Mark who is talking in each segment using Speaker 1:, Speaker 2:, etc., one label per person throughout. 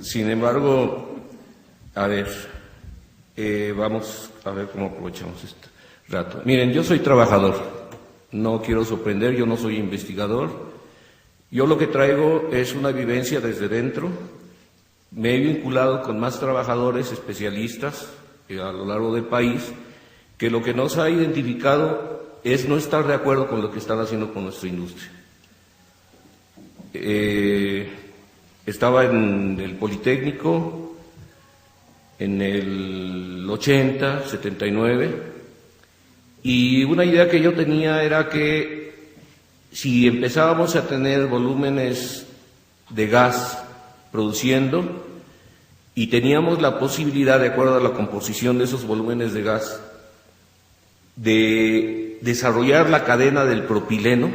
Speaker 1: Sin embargo, a ver, vamos a ver cómo aprovechamos este rato. Miren, yo soy trabajador, no quiero sorprender, yo no soy investigador. Yo lo que traigo es una vivencia desde dentro. Me he vinculado con más trabajadores, especialistas a lo largo del país, que lo que nos ha identificado es no estar de acuerdo con lo que están haciendo con nuestra industria. Estaba en el Politécnico en el 80, 79, y una idea que yo tenía era que si empezábamos a tener volúmenes de gas produciendo y teníamos la posibilidad, de acuerdo a la composición de esos volúmenes de gas, de desarrollar la cadena del propileno,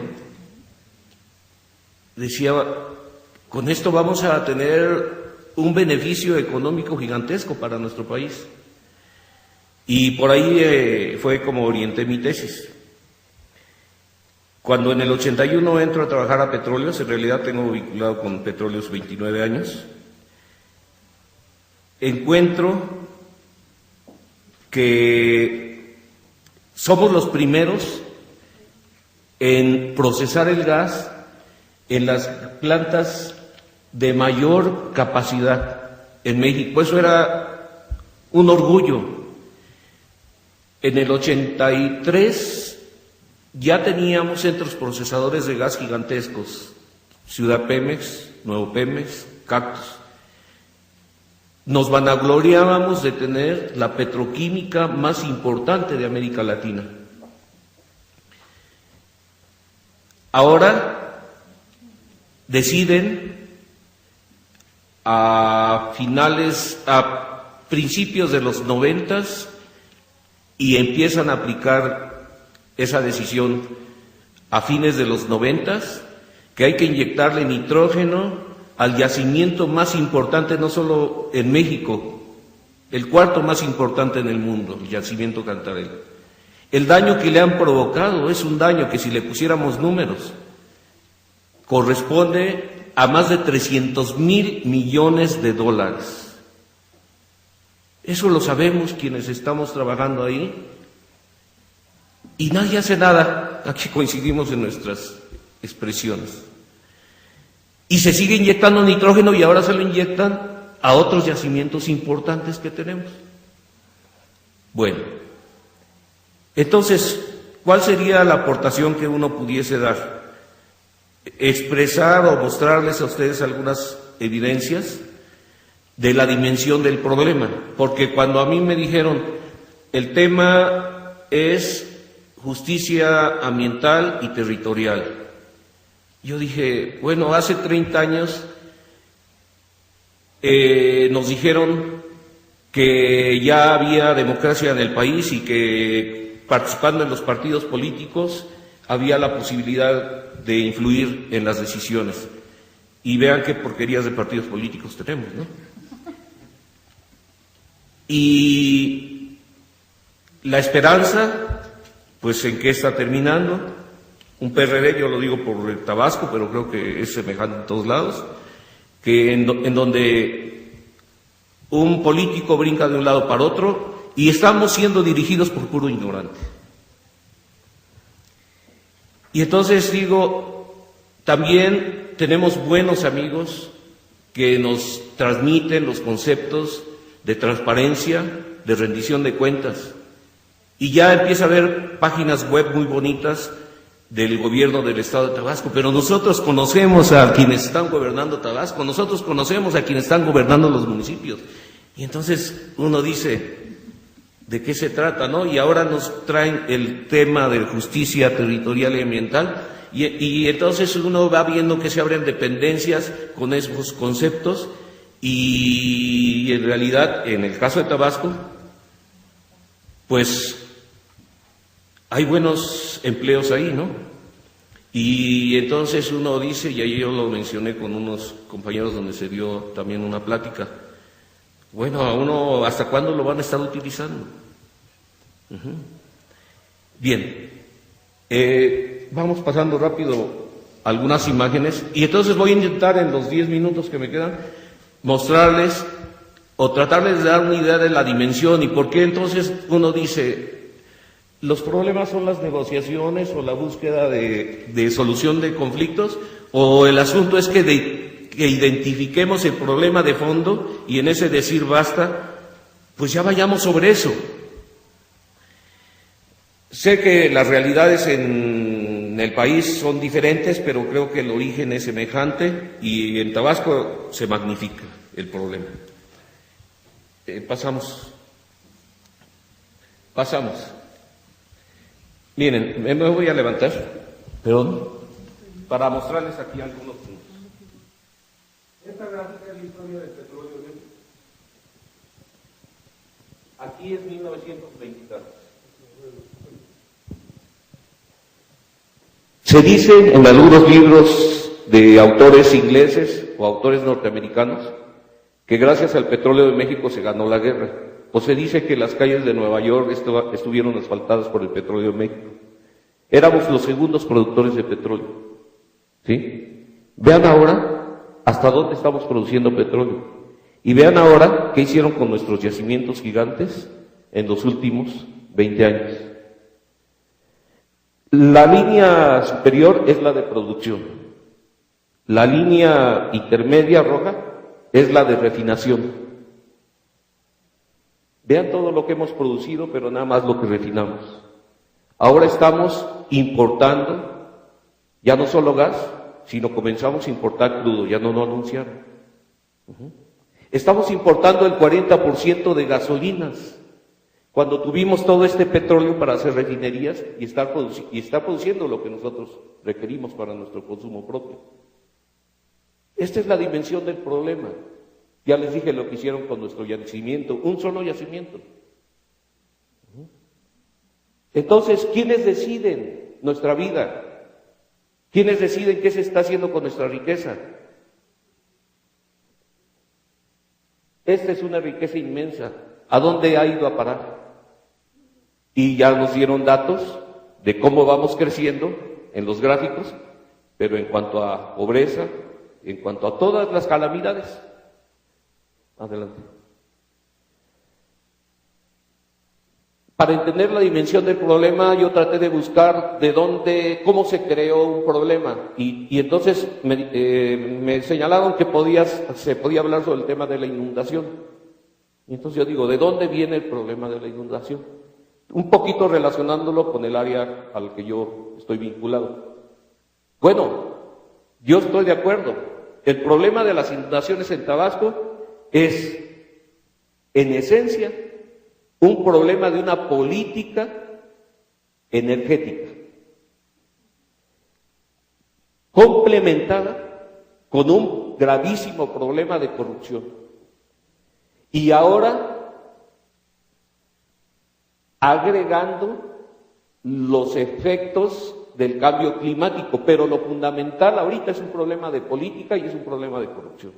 Speaker 1: decía, con esto vamos a tener un beneficio económico gigantesco para nuestro país. Y por ahí fue como orienté mi tesis. Cuando en el 81 entro a trabajar a Petróleos, en realidad tengo vinculado con Petróleos 29 años, encuentro que somos los primeros en procesar el gas en las plantas de mayor capacidad en México. Eso era un orgullo. En el 83 ya teníamos centros procesadores de gas gigantescos, Ciudad Pemex, Nuevo Pemex, Cactus. Nos vanagloriábamos de tener la petroquímica más importante de América Latina. Ahora deciden a principios de los 90 y empiezan a aplicar esa decisión a fines de los 90, que hay que inyectarle nitrógeno al yacimiento más importante, no solo en México, el cuarto más importante en el mundo, el yacimiento Cantarell. El daño que le han provocado es un daño que, si le pusiéramos números, corresponde a más de 300,000 millones de dólares. Eso lo sabemos quienes estamos trabajando ahí. Y nadie hace nada. Aquí coincidimos en nuestras expresiones. Y se sigue inyectando nitrógeno y ahora se lo inyectan a otros yacimientos importantes que tenemos. Bueno, entonces, ¿cuál sería la aportación que uno pudiese dar? Expresar o mostrarles a ustedes algunas evidencias de la dimensión del problema. Porque cuando a mí me dijeron, el tema es justicia ambiental y territorial, yo dije, bueno, hace 30 años nos dijeron que ya había democracia en el país y que participando en los partidos políticos había la posibilidad de influir en las decisiones. Y vean qué porquerías de partidos políticos tenemos, ¿no? Y la esperanza, pues, ¿en qué está terminando? Un PRD, yo lo digo por el Tabasco, pero creo que es semejante en todos lados, que en donde un político brinca de un lado para otro y estamos siendo dirigidos por puro ignorante. Y entonces digo, también tenemos buenos amigos que nos transmiten los conceptos de transparencia, de rendición de cuentas. Y ya empieza a haber páginas web muy bonitas del gobierno del Estado de Tabasco, pero nosotros conocemos a quienes están gobernando Tabasco, nosotros conocemos a quienes están gobernando los municipios. Y entonces uno dice, ¿de qué se trata, no? Y ahora nos traen el tema de justicia territorial y ambiental, y entonces uno va viendo que se abren dependencias con esos conceptos, y en realidad, en el caso de Tabasco, pues hay buenos empleos ahí, ¿no? Y entonces uno dice, y ahí yo lo mencioné con unos compañeros donde se dio también una plática, bueno, a uno, ¿hasta cuándo lo van a estar utilizando? Bien, vamos pasando rápido algunas imágenes, y entonces voy a intentar en los 10 minutos que me quedan mostrarles o tratarles de dar una idea de la dimensión y por qué entonces uno dice, los problemas son las negociaciones o la búsqueda de solución de conflictos, o el asunto es que identifiquemos el problema de fondo y en ese decir basta, pues ya vayamos sobre eso. Sé que las realidades en el país son diferentes, pero creo que el origen es semejante y en Tabasco se magnifica el problema. Pasamos. Miren, me voy a levantar, perdón, para mostrarles aquí algunos puntos. Esta gráfica es la historia del petróleo de México. Aquí es 1920. Se dice en algunos libros de autores ingleses o autores norteamericanos que gracias al petróleo de México se ganó la guerra. O se dice que las calles de Nueva York estuvieron asfaltadas por el petróleo de México. Éramos los segundos productores de petróleo. ¿Sí? Vean ahora hasta dónde estamos produciendo petróleo. Y vean ahora qué hicieron con nuestros yacimientos gigantes en los últimos 20 años. La línea superior es la de producción. La línea intermedia roja es la de refinación. Vean todo lo que hemos producido, pero nada más lo que refinamos. Ahora estamos importando, ya no solo gas, sino comenzamos a importar crudo, ya no lo anunciaron. Estamos importando el 40% de gasolinas, cuando tuvimos todo este petróleo para hacer refinerías y está produciendo lo que nosotros requerimos para nuestro consumo propio. Esta es la dimensión del problema. Ya les dije lo que hicieron con nuestro yacimiento, un solo yacimiento. Entonces, ¿quiénes deciden nuestra vida? ¿Quiénes deciden qué se está haciendo con nuestra riqueza? Esta es una riqueza inmensa. ¿A dónde ha ido a parar? Y ya nos dieron datos de cómo vamos creciendo en los gráficos, pero en cuanto a pobreza, en cuanto a todas las calamidades. Adelante. Para entender la dimensión del problema, yo traté de buscar cómo se creó un problema. Y entonces me señalaron que se podía hablar sobre el tema de la inundación. Y entonces yo digo, ¿de dónde viene el problema de la inundación? Un poquito relacionándolo con el área al que yo estoy vinculado. Bueno, yo estoy de acuerdo. El problema de las inundaciones en Tabasco es, en esencia, un problema de una política energética, complementada con un gravísimo problema de corrupción. Y ahora, agregando los efectos del cambio climático, pero lo fundamental ahorita es un problema de política y es un problema de corrupción.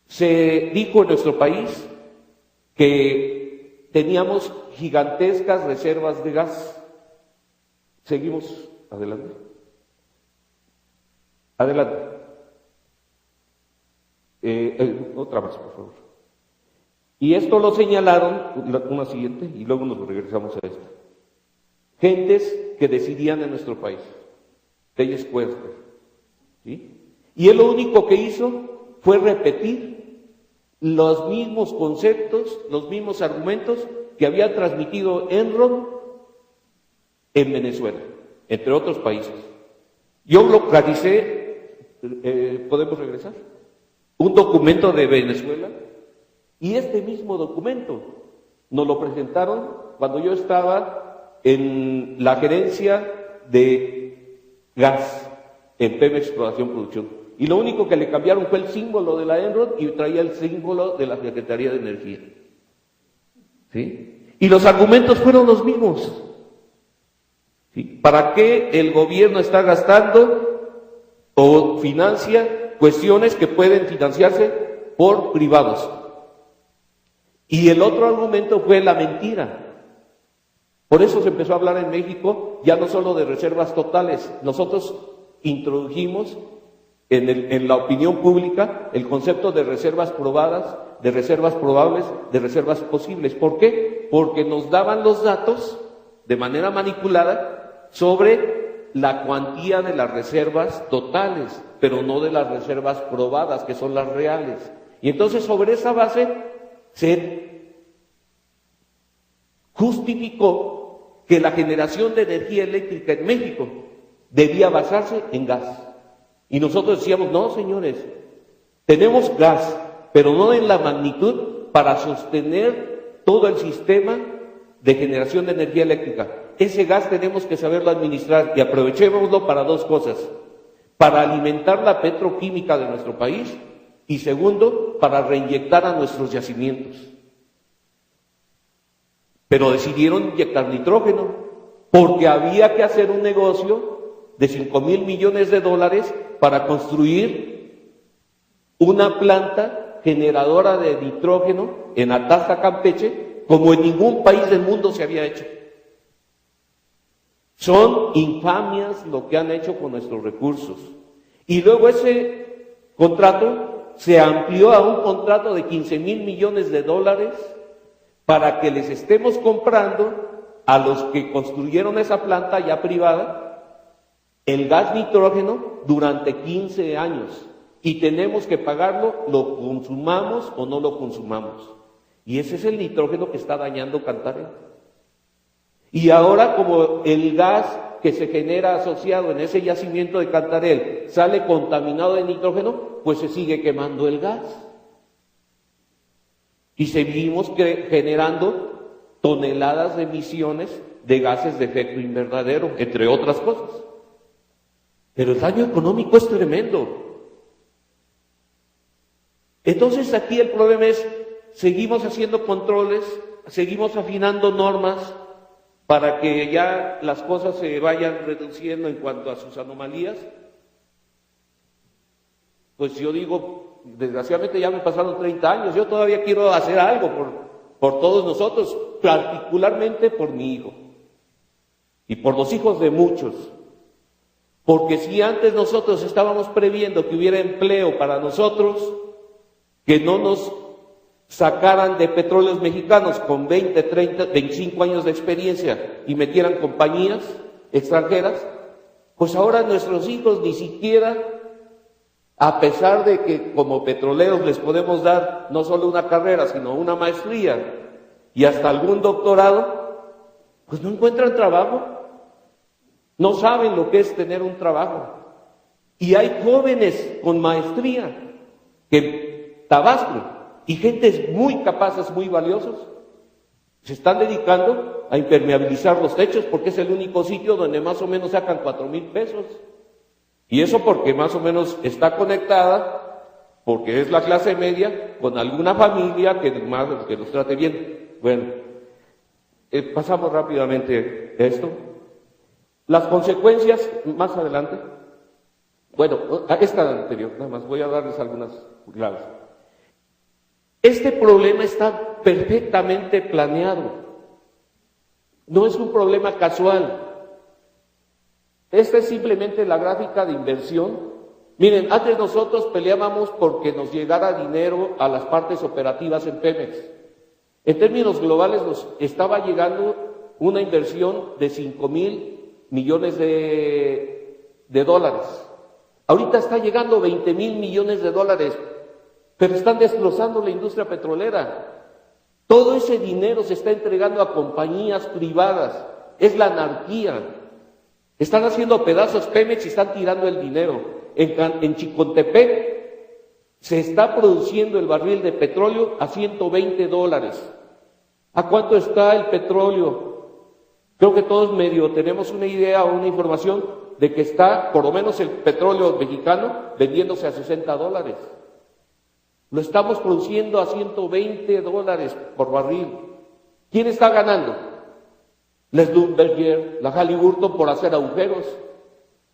Speaker 1: Se dijo en nuestro país que teníamos gigantescas reservas de gas. Seguimos adelante. Adelante. Otra más, por favor. Y esto lo señalaron, una siguiente, y luego nos regresamos a esta. Gentes que decidían en nuestro país. Telles Cuerper. ¿Sí? Y él lo único que hizo fue repetir los mismos conceptos, los mismos argumentos que había transmitido Enron en Venezuela, entre otros países. Yo localicé, ¿podemos regresar? Un documento de Venezuela, y este mismo documento nos lo presentaron cuando yo estaba en la gerencia de gas en Pemex Exploración Producción. Y lo único que le cambiaron fue el símbolo de la Enron y traía el símbolo de la Secretaría de Energía. ¿Sí? Y los argumentos fueron los mismos. ¿Sí? ¿Para qué el gobierno está gastando o financia cuestiones que pueden financiarse por privados? Y el otro argumento fue la mentira. Por eso se empezó a hablar en México ya no solo de reservas totales. Nosotros introdujimos en la opinión pública el concepto de reservas probadas, de reservas probables, de reservas posibles. ¿Por qué? Porque nos daban los datos de manera manipulada sobre la cuantía de las reservas totales, pero no de las reservas probadas, que son las reales. Y entonces sobre esa base se justificó que la generación de energía eléctrica en México debía basarse en gas. Y nosotros decíamos, no, señores, tenemos gas, pero no en la magnitud para sostener todo el sistema de generación de energía eléctrica. Ese gas tenemos que saberlo administrar y aprovechémoslo para dos cosas: para alimentar la petroquímica de nuestro país y segundo, para reinyectar a nuestros yacimientos. Pero decidieron inyectar nitrógeno porque había que hacer un negocio de $5,000 millones para construir una planta generadora de nitrógeno en Ataza, Campeche, como en ningún país del mundo se había hecho. Son infamias lo que han hecho con nuestros recursos. Y luego ese contrato se amplió a un contrato de $15,000 millones para que les estemos comprando a los que construyeron esa planta ya privada el gas nitrógeno durante 15 años. Y tenemos que pagarlo, lo consumamos o no lo consumamos. Y ese es el nitrógeno que está dañando Cantarell. Y ahora, como el gas que se genera asociado en ese yacimiento de Cantarell sale contaminado de nitrógeno, pues se sigue quemando el gas. Y seguimos generando toneladas de emisiones de gases de efecto invernadero, entre otras cosas. Pero el daño económico es tremendo. Entonces aquí el problema es, seguimos haciendo controles, seguimos afinando normas para que ya las cosas se vayan reduciendo en cuanto a sus anomalías. Pues yo digo, desgraciadamente ya me pasaron 30 años, yo todavía quiero hacer algo por todos nosotros, particularmente por mi hijo y por los hijos de muchos. Porque si antes nosotros estábamos previendo que hubiera empleo para nosotros, que no nos sacaran de Petróleos Mexicanos con 20, 30, 25 años de experiencia y metieran compañías extranjeras, pues ahora nuestros hijos ni siquiera, a pesar de que como petroleros les podemos dar no solo una carrera, sino una maestría y hasta algún doctorado, pues no encuentran trabajo. No saben lo que es tener un trabajo. Y hay jóvenes con maestría que en Tabasco y gentes muy capaces, muy valiosos, se están dedicando a impermeabilizar los techos porque es el único sitio donde más o menos sacan 4,000 pesos. Y eso porque más o menos está conectada, porque es la clase media, con alguna familia que los trate bien. Bueno, pasamos rápidamente esto. Las consecuencias, más adelante. Bueno, esta anterior, nada más, voy a darles algunas claves. Este problema está perfectamente planeado. No es un problema casual. Esta es simplemente la gráfica de inversión. Miren, antes nosotros peleábamos porque nos llegara dinero a las partes operativas en Pemex. En términos globales nos estaba llegando una inversión de $5,000 millones de dólares. Ahorita está llegando $20,000 millones, pero están desglosando la industria petrolera. Todo ese dinero se está entregando a compañías privadas. Es la anarquía. Están haciendo pedazos Pemex y están tirando el dinero. En Chicontepec se está produciendo el barril de petróleo a $120. ¿A cuánto está el petróleo? Creo que todos medio tenemos una idea o una información de que está, por lo menos el petróleo mexicano, vendiéndose a $60. Lo estamos produciendo a $120 por barril. ¿Quién está ganando? La Schlumberger, la Halliburton por hacer agujeros.